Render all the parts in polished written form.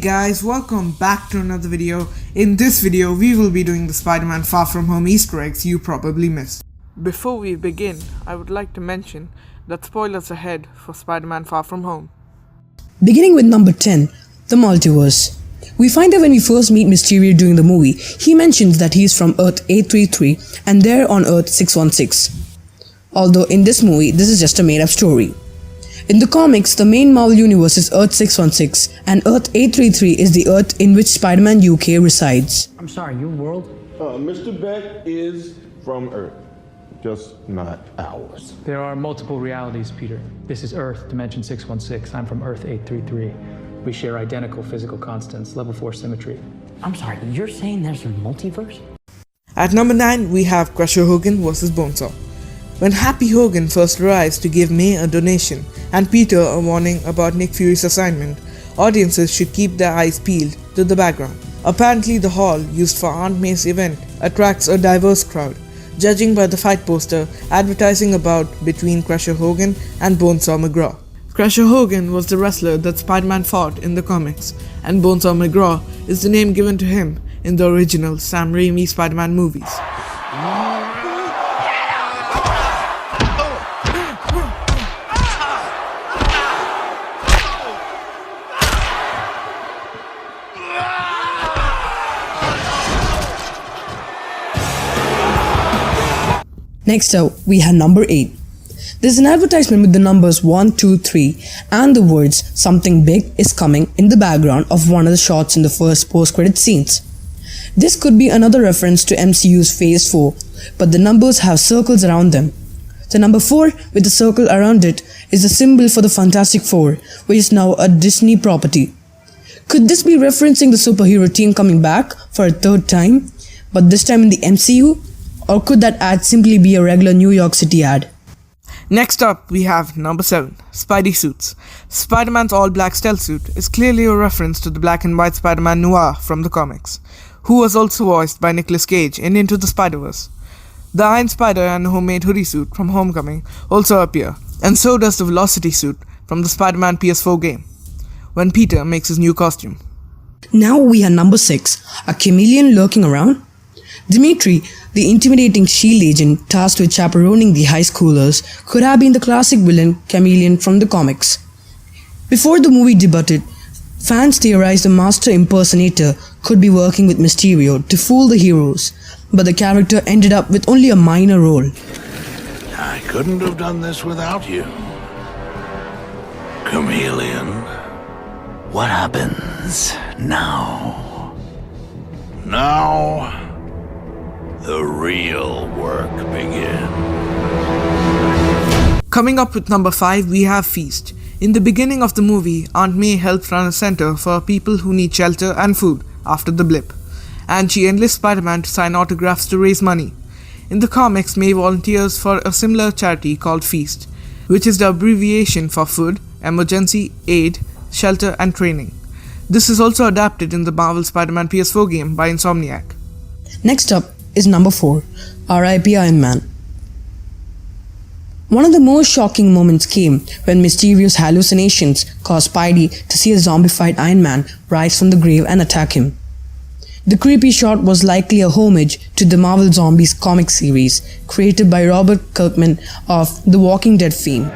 Guys, welcome back to another video. In this video, we will be doing the Spider-Man Far From Home Easter eggs you probably missed. Before we begin, I would like to mention that spoilers ahead for Spider-Man Far From Home. Beginning with number 10, the Multiverse. We find that when we first meet Mysterio during the movie, he mentions that he is from Earth 833 and they're on Earth 616. Although in this movie, this is just a made-up story. In the comics, the main Marvel universe is Earth 616 and Earth 833 is the Earth in which Spider-Man UK resides. I'm sorry, your world? Mr. Beck is from Earth, just not ours. There are multiple realities, Peter. This is Earth, Dimension 616. I'm from Earth 833. We share identical physical constants, level 4 symmetry. I'm sorry, you're saying there's a multiverse? At number 9, we have Crusher Hogan vs. Bonzo. When Happy Hogan first arrives to give May a donation and Peter a warning about Nick Fury's assignment, audiences should keep their eyes peeled to the background. Apparently the hall used for Aunt May's event attracts a diverse crowd, judging by the fight poster advertising about between Crusher Hogan and Bonesaw McGraw. Crusher Hogan was the wrestler that Spider-Man fought in the comics, and Bonesaw McGraw is the name given to him in the original Sam Raimi Spider-Man movies. Next up, we have number 8. There's an advertisement with the numbers 1, 2, 3 and the words "something big is coming" in the background of one of the shots in the first post-credit scenes. This could be another reference to MCU's Phase 4, but the numbers have circles around them. The number 4 with the circle around it is the symbol for the Fantastic Four, which is now a Disney property. Could this be referencing the superhero team coming back for a third time, but this time in the MCU? Or could that ad simply be a regular New York City ad? Next up, we have number 7, Spidey Suits. Spider-Man's all-black stealth suit is clearly a reference to the black and white Spider-Man Noir from the comics, who was also voiced by Nicolas Cage in Into the Spider-Verse. The Iron Spider and homemade hoodie suit from Homecoming also appear, and so does the Velocity suit from the Spider-Man PS4 game, when Peter makes his new costume. Now we have number 6, a chameleon lurking around. Dimitri, the intimidating shield agent tasked with chaperoning the high schoolers, could have been the classic villain Chameleon from the comics. Before the movie debuted, fans theorized the master impersonator could be working with Mysterio to fool the heroes, but the character ended up with only a minor role. I couldn't have done this without you, Chameleon. What happens now? Now, the real work begins. Coming up with number 5, we have Feast. In the beginning of the movie, Aunt May helps run a center for people who need shelter and food after the blip, and she enlists Spider-Man to sign autographs to raise money. In the comics, May volunteers for a similar charity called Feast, which is the abbreviation for food, emergency, aid, shelter and training. This is also adapted in the Marvel Spider-Man PS4 game by Insomniac. Next up is number 4, R.I.P. Iron Man. One of the most shocking moments came when Mysterio's hallucinations caused Spidey to see a zombified Iron Man rise from the grave and attack him. The creepy shot was likely a homage to the Marvel Zombies comic series created by Robert Kirkman of The Walking Dead fame.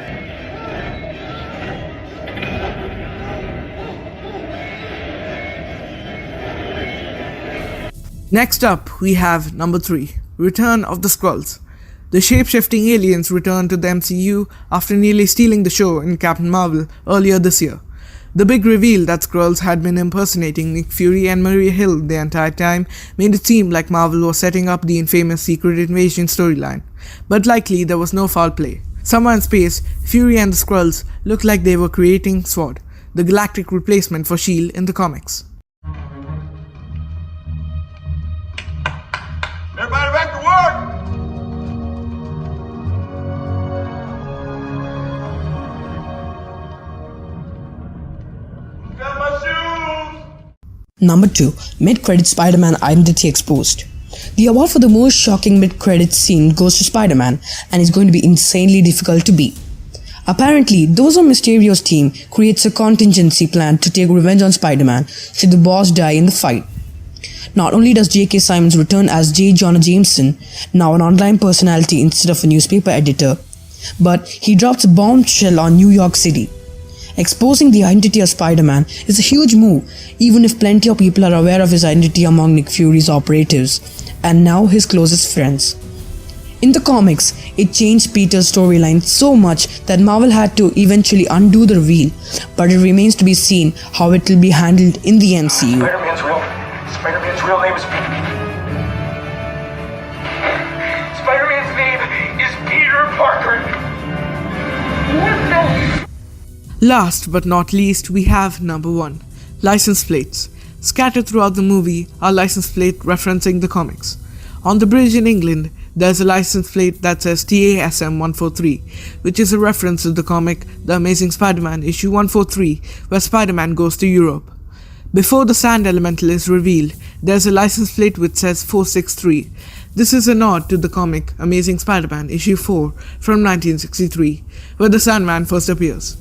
Next up, we have number 3, Return of the Squirrels. The shape-shifting aliens return to the MCU after nearly stealing the show in Captain Marvel earlier this year. The big reveal that Squirrels had been impersonating Nick Fury and Maria Hill the entire time made it seem like Marvel was setting up the infamous Secret Invasion storyline, but likely there was no foul play. Somewhere in space, Fury and the Squirrels looked like they were creating SWORD, the galactic replacement for S.H.I.E.L.D. in the comics. Everybody back to work! Got my shoes! Number 2, MidCredits SpiderMan Identity Exposed. The award for the most shocking mid-credits scene goes to Spider-Man and is going to be insanely difficult to beat. Apparently, those on Mysterio's team creates a contingency plan to take revenge on Spider-Man should the boss die in the fight. Not only does J.K. Simmons return as J. Jonah Jameson, now an online personality instead of a newspaper editor, but he drops a bombshell on New York City. Exposing the identity of Spider-Man is a huge move, even if plenty of people are aware of his identity among Nick Fury's operatives, and now his closest friends. In the comics, it changed Peter's storyline so much that Marvel had to eventually undo the reveal, but it remains to be seen how it will be handled in the MCU. Spider-Man's real name is Spider-Man's name is Peter Parker. What the? Last but not least, we have number 1, license plates. Scattered throughout the movie are license plates referencing the comics. On the bridge in England, there's a license plate that says TASM 143, which is a reference to the comic The Amazing Spider-Man issue 143, where Spider-Man goes to Europe. Before the Sand Elemental is revealed, there's a license plate which says 463. This is a nod to the comic Amazing Spider-Man issue 4 from 1963, where the Sandman first appears.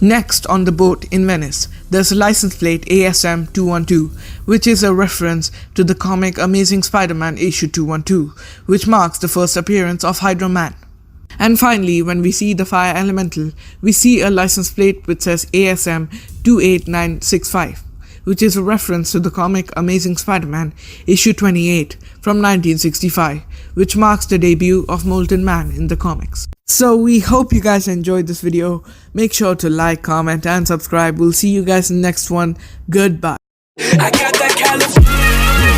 Next, on the boat in Venice, there's a license plate ASM 212, which is a reference to the comic Amazing Spider-Man issue 212, which marks the first appearance of Hydra Man. And finally, when we see the Fire Elemental, we see a license plate which says ASM 28965, which is a reference to the comic Amazing Spider-Man issue 28 from 1965, which marks the debut of Molten Man in the comics. So we hope you guys enjoyed this video. Make sure to like, comment and subscribe. We'll see you guys in the next one. Goodbye. I got that California.